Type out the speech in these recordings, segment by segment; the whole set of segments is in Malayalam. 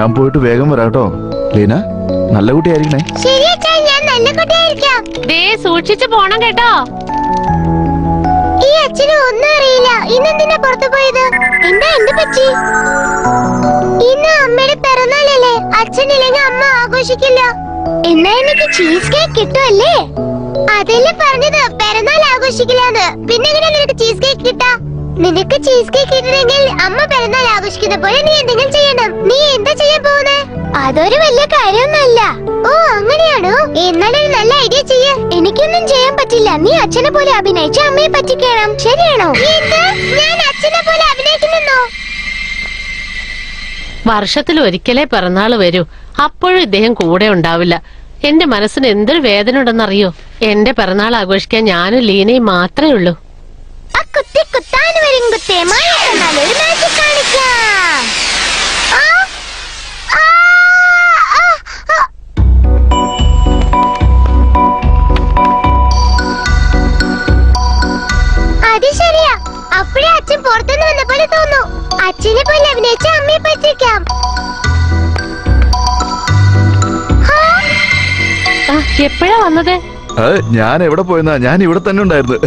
ഞാൻ പോയിട്ട് വേഗം വരാട്ടോ. ലീന, നല്ല കുട്ടിയായിരിക്കണേ. ശരി അച്ഛാ, ഞാൻ നല്ല കുട്ടിയായിരിക്കാം. ദേ സൂക്ഷിച്ചു പോണം കേട്ടോ. ഈ അച്ഛന് ഒന്നും അറിയില്ല. ഇന്നെന്തിനാ പുറത്തു പോയത്? എന്താ എന്ത് പറ്റി? ഇന്ന് അമ്മയുടെ പിറന്നാളല്ലേ. അച്ഛനില്ലെങ്കിൽ അമ്മ ആഘോഷിക്കില്ല. എന്നാ എനിക്ക് ചീസ് കേക്ക് കിട്ടുമല്ലേ? അതല്ലേ പറഞ്ഞത്, പിറന്നാൾ ആഘോഷിക്കില്ലാന്ന്. പിന്നെ എങ്ങനെ നിനക്ക് ചീസ് കേക്ക് കിട്ടാ? നിനക്ക് ചീസ് കേക്ക് കിട്ടണമെങ്കിൽ അമ്മ പിറന്നാൾ ആഘോഷിക്കുന്ന പോലെ നീ എന്തെങ്കിലും ചെയ്യണം. നീ എന്താ ചെയ്യാൻ പോകുന്നേ? അതൊരു വലിയ കാര്യമൊന്നുമല്ല. ഓ അങ്ങനെയാണോ? എന്നാലൊരു നല്ല ഐഡിയ ചെയ്യ. എനിക്കൊന്നും ചെയ്യാൻ പറ്റില്ല. നീ അച്ഛനെ പോലെ അഭിനയിച്ച് അമ്മയെ പറ്റിക്കണം. ശരിയാണോ? ഞാൻ അച്ഛനെ പോലെ അഭിനയിക്കുന്നോ? വർഷത്തിൽ ഒരിക്കലേ പിറന്നാള് വരൂ. അപ്പോഴും ഇദ്ദേഹം കൂടെ ഉണ്ടാവില്ല. എന്റെ മനസ്സിന് എന്തൊരു വേദന ഉണ്ടെന്നറിയോ? എന്റെ പിറന്നാൾ ആഘോഷിക്കാൻ ഞാനും ലീനയും മാത്രമേ ഉള്ളൂ. അത് ശരിയാ. അപ്പോഴേ അച്ഛൻ പുറത്തുനിന്ന് വന്ന പോലെ തോന്നു. അച്ഛനെ പോലെ അഭിനയിച്ച് അമ്മയെ പറ്റിക്കാം. എപ്പോഴാ വന്നത്? ഞാൻ എവിടെ പോയെന്നാ? ഞാൻ ഇവിടെ തന്നെ ഉണ്ടായിരുന്നു.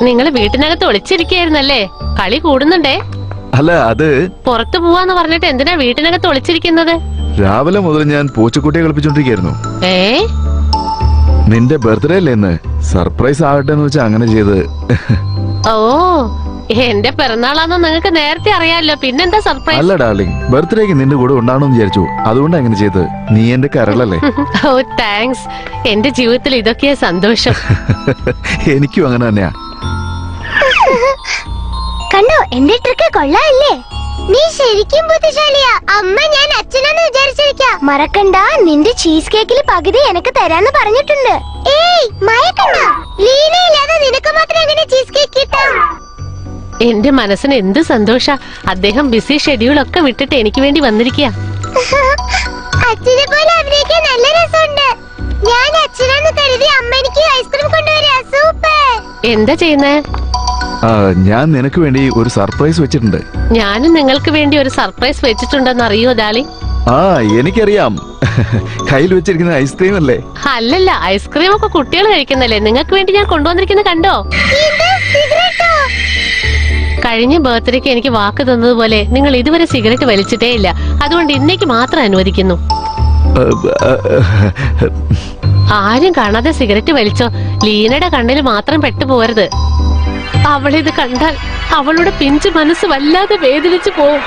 നിങ്ങള് വീട്ടിനകത്ത് ഒളിച്ചിരിക്കായിരുന്നല്ലേ? കളി കൂടുന്നുണ്ടേ. അല്ല, അത് പുറത്തു പോവാന്ന് പറഞ്ഞിട്ട് എന്തിനാ വീട്ടിനകത്ത് ഒളിച്ചിരിക്കുന്നത്? രാവിലെ മുതൽ ഞാൻ പൂച്ചക്കുട്ടിയെ കളിപ്പിച്ചോണ്ടിരിക്കായിരുന്നു. നിന്റെ ബർത്ത്ഡേ അല്ലേ ഇന്ന്? സർപ്രൈസ് ആകട്ടെ എന്ന് വെച്ചാ അങ്ങനെ ചെയ്ത്. ഓ, എന്റെ പിറന്നാളാന്ന് നിങ്ങൾക്ക് നേരത്തെ അറിയാലോ. പിന്നെന്താ സർപ്രൈസ്? അല്ല ഡാർലിംഗ്, ബർത്ത്ഡേക്ക് നിന്റെ കൂടെ ഉണ്ടാവണമെന്ന് വിചാരിച്ചു. അതുകൊണ്ടാ അങ്ങനെ ചെയ്ത്. നീ എന്റെ കരളല്ലേ. ഓ താങ്ക്സ്. എന്റെ ജീവിതത്തിൽ ഇതൊക്കെയാ സന്തോഷം. എനിക്കും അങ്ങനെ തന്നെയാ. കണ്ടോ, എന്റെ ട്രിക്ക് കൊള്ളാല്ലേ? നീ ശരിക്കും ബുദ്ധിശാലിയാ. അമ്മ ഞാൻ അച്ഛനാന്ന് വിചാരിച്ചിരിക്കാ. മറക്കണ്ട, നിന്റെ ചീസ് കേക്കിൽ പകുതി എനിക്ക് തരാന്ന് പറഞ്ഞിട്ടുണ്ട്. ഏയ് മയക്കണ്ട. ലീനയില്ലാതെ നിനക്ക് മാത്രം എങ്ങനെ ചീസ് കേക്ക് കിട്ടാം? എന്റെ മനസ്സിന് എന്ത് സന്തോഷ. അദ്ദേഹം ബിസി ഷെഡ്യൂൾ ഒക്കെ വിട്ടിട്ട് എനിക്ക് വേണ്ടി വന്നിരിക്കുക. അച്ഛനെ പോലെ അഭിനയിക്കാൻ നല്ല രസമുണ്ട്. ഞാൻ അച്ഛനാന്ന് കരുതി അമ്മ എനിക്ക് ഐസ്ക്രീം കൊണ്ടുവരാ. സൂപ്പർ. എന്താ ചെയ്യുന്നേ? ഞാൻ നിനക്ക് വേണ്ടി ഒരു സർപ്രൈസ് വെച്ചിട്ടുണ്ട്. ഞാനും നിങ്ങൾക്ക് വേണ്ടി ഒരു സർപ്രൈസ് വെച്ചിട്ടുണ്ടെന്ന് അറിയോ ഡാലി? എനിക്കറിയാം. കയ്യിൽ വെച്ചിരിക്കുന്ന ഐസ്ക്രീം അല്ലേ? അല്ലല്ല, ഐസ്ക്രീം ഒക്കെ കുട്ടികൾ കഴിക്കുന്നല്ലേ. നിങ്ങൾക്ക് വേണ്ടി ഞാൻ കൊണ്ടുവന്നിരിക്കുന്നത് കണ്ടോ? കഴിഞ്ഞ ബർത്ത്ഡേക്ക് എനിക്ക് വാക്ക് തന്നതുപോലെ നിങ്ങൾ ഇതുവരെ സിഗരറ്റ് വലിച്ചിട്ടേ ഇല്ല. അതുകൊണ്ട് ഇന്നേക്ക് മാത്രം അനുവദിക്കുന്നു. ആരും കാണാതെ സിഗരറ്റ് വലിച്ചോ. ലീനയുടെ കണ്ണിൽ മാത്രം പെട്ടുപോകരുത്. അവളിത് കണ്ടാൽ അവളുടെ പിഞ്ചു മനസ്സ് വല്ലാതെ വേദനിച്ചു പോവും.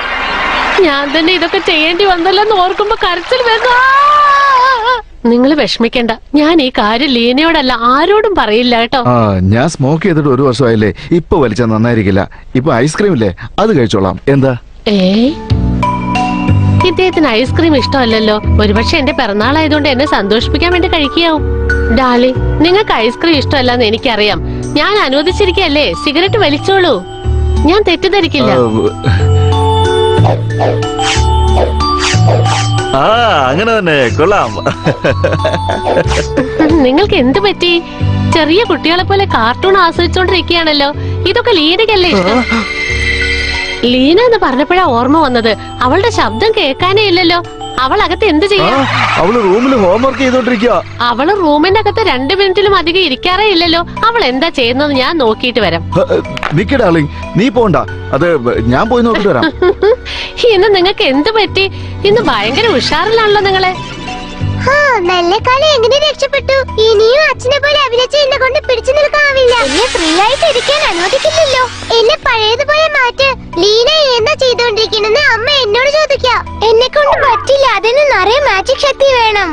ഞാൻ തന്നെ ഇതൊക്കെ ചെയ്യേണ്ടി വന്നല്ലെന്ന് ഓർക്കുമ്പോ കരച്ചിൽ വരുന്നു. നിങ്ങൾ വിഷമിക്കണ്ട. ഞാൻ ഈ കാര്യം ലീനയോടല്ല ആരോടും പറയില്ല കേട്ടോ. ഞാൻ സ്മോക്ക് ചെയ്തിട്ട് 1 വർഷമായില്ലേ. ഇപ്പൊ വലിച്ചാൽ നന്നായിരിക്കില്ല. ഇപ്പൊ ഐസ്ക്രീം ഇല്ലേ, അത് കഴിച്ചോളാം. എന്താ? ഇദ്ദേഹത്തിന് ഐസ്ക്രീം ഇഷ്ടമല്ലല്ലോ. ഒരുപക്ഷെ എന്റെ പിറന്നാളായതുകൊണ്ട് എന്നെ സന്തോഷിപ്പിക്കാൻ വേണ്ടി കഴിക്കാവും. ഡാലി, നിങ്ങൾക്ക് ഐസ്ക്രീം ഇഷ്ടമല്ലെന്ന് എനിക്കറിയാം. ഞാൻ അനുവദിച്ചിരിക്കല്ലേ. സിഗരറ്റ് വലിച്ചോളൂ. ഞാൻ തെറ്റിദ്ധരിക്കില്ല. അങ്ങനെ തന്നെ. കൊള്ളാം. നിങ്ങൾക്ക് എന്ത് പറ്റി? ചെറിയ കുട്ടികളെ പോലെ കാർട്ടൂൺ ആസ്വദിച്ചോണ്ടിരിക്കുകയാണല്ലോ. ഇതൊക്കെ ലീനയ്ക്കല്ലേ ഇഷ്ടം? ലീന എന്ന് പറഞ്ഞപ്പോഴാ ഓർമ്മ വന്നത്. അവളുടെ ശബ്ദം കേൾക്കാനേ ഇല്ലല്ലോ. അവൾ അകത്ത് എന്ത് ചെയ്യാ? അവള് റൂമിൽ ഹോംവർക്ക് ചെയ്തോണ്ടിരിക്കുക. അവള് റൂമിന്റെ അകത്ത് 2 മിനിറ്റിലും അധികം ഇരിക്കാറേ ഇല്ലല്ലോ. അവൾ എന്താ ചെയ്യുന്നത് ഞാൻ നോക്കിയിട്ട് വരാം. നിക്ക് ഡാർലിംഗ്, നീ പോണ്ട. അത് ഞാൻ പോയി നോക്കിട്ട് വരാം. ഇന്ന് നിങ്ങൾക്ക് എന്ത് പറ്റി? ഇന്ന് ഭയങ്കര ഉഷാറിലാണല്ലോ നിങ്ങളെ. നല്ല കാലം എങ്ങനെ രക്ഷപ്പെട്ടു? ഇനിയും അച്ഛനെ പോലെ അഭിനയിച്ച് എന്നെ കൊണ്ട് പിടിച്ചു നിൽക്കാവില്ല. എന്നെ ഫ്രീ ആയിട്ട് ഇരിക്കാൻ അനുവദിക്കില്ലല്ലോ. എന്നെ പഴയതുപോലെ മാറ്റ്. ലീന എന്താ ചെയ്തോണ്ടിരിക്കണെന്ന് അമ്മ എന്നോട് ചോദിക്കാം. എന്നെ കൊണ്ട് പറ്റില്ല. അതിന് നിറയെ മാജിക് ശക്തി വേണം.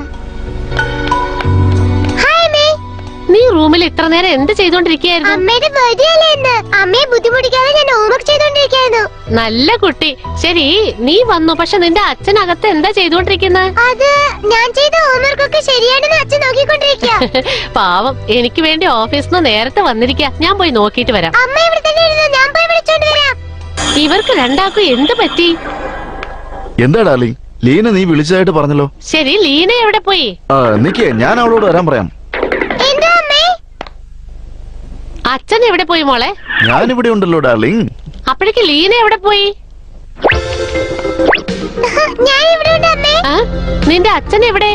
നീ റൂമിൽ ഇത്ര നേരം എന്ത് ചെയ്തോണ്ടിരിക്കുകയായിരുന്നു? അമ്മയുടെ ബർത്ത്ഡേ അല്ലേ ഇന്ന്. അമ്മയെ ബുദ്ധിമുട്ടിക്കാതെ ഞാൻ ഹോംവർക്ക് ചെയ്തോണ്ടിരിക്കായിരുന്നു. നല്ല കുട്ടി. ശരി, നീ വന്നു. പക്ഷെ നിന്റെ അച്ഛനകത്ത് എന്താ ചെയ്തോണ്ടിരിക്കുന്നത്? അത് ഞാൻ ചെയ്ത ഹോംവർക്ക് ഒക്കെ ശരിയാണെന്ന് അച്ഛൻ നോക്കിക്കൊണ്ടിരിക്കുക. പാവം, എനിക്ക് വേണ്ടി ഓഫീസിൽ നിന്ന് നേരത്തെ വന്നിരിക്കുക. ഞാൻ പോയി നോക്കിയിട്ട് വരാം. അമ്മ ഇവിടെ തന്നെ ഇരുന്നു. ഞാൻ പോയി വിളിച്ചോണ്ട് വരാം. ഇവർക്ക് രണ്ടാൾക്കും എന്ത് പറ്റി? എന്താ ഡാർലിംഗ്, ലീന നീ വിളിച്ചതായിട്ട് പറഞ്ഞല്ലോ. ശരി, ലീന എവിടെ പോയി? നിക്ക്, ഞാൻ അവളോട് വരാൻ പറയാം. അച്ഛൻ എവിടെ പോയി മോളെ? ഞാനിവിടെ ഉണ്ടല്ലോ ഡാർലിംഗ്. അപ്പോഴേക്ക് ലീന എവിടെ പോയി? ഞാൻ ഇവിടെ ഉണ്ട് അമ്മേ. ആ? നിന്റെ അച്ഛൻ എവിടെ?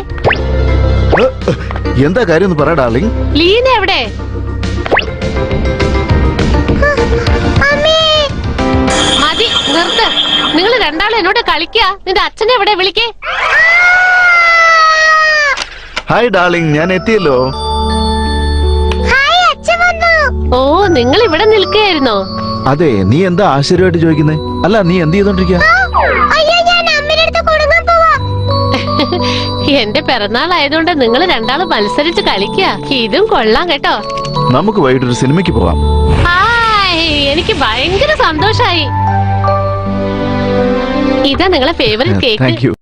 എന്താ കാര്യം ഒന്ന് പറ ഡാർലിംഗ്. ലീന എവിടെ? അമ്മേ. മതി, നിർത്ത്. നിങ്ങൾ രണ്ടാളും എന്നോട് കളിക്കുക. നിന്റെ അച്ഛനെ എവിടെ? വിളിക്കേ. ഹായ് ഡാർലിംഗ്, ഞാൻ എത്തിയല്ലോ. ഹായ്, അച്ഛൻ വന്നു. ഓ, നിങ്ങൾ ഇവിടെ നിൽക്കുകയായിരുന്നോ? അതെ, നീ എന്താ ആശ്ചര്യമായിട്ട് ചോദിക്കുന്നേ? അല്ല, നീ എന്ത് ചെയ്തോണ്ടിരിക്കുക? അയ്യോ, ഞാൻ അമ്മയുടെ അടുത്ത് കൊടുങ്ങാൻ പോവാ. എന്റെ പിറന്നാളായതുകൊണ്ട് നിങ്ങൾ രണ്ടാളും മത്സരിച്ച് കളിക്കുക. ഇതും കൊള്ളാം കേട്ടോ. നമുക്ക് വൈകിട്ടൊരു സിനിമയ്ക്ക് പോവാം. ഹായ്, എനിക്ക് ഭയങ്കര സന്തോഷായി. ഇതാ നിങ്ങളെ ഫേവറേറ്റ് കേക്ക്. Thank you.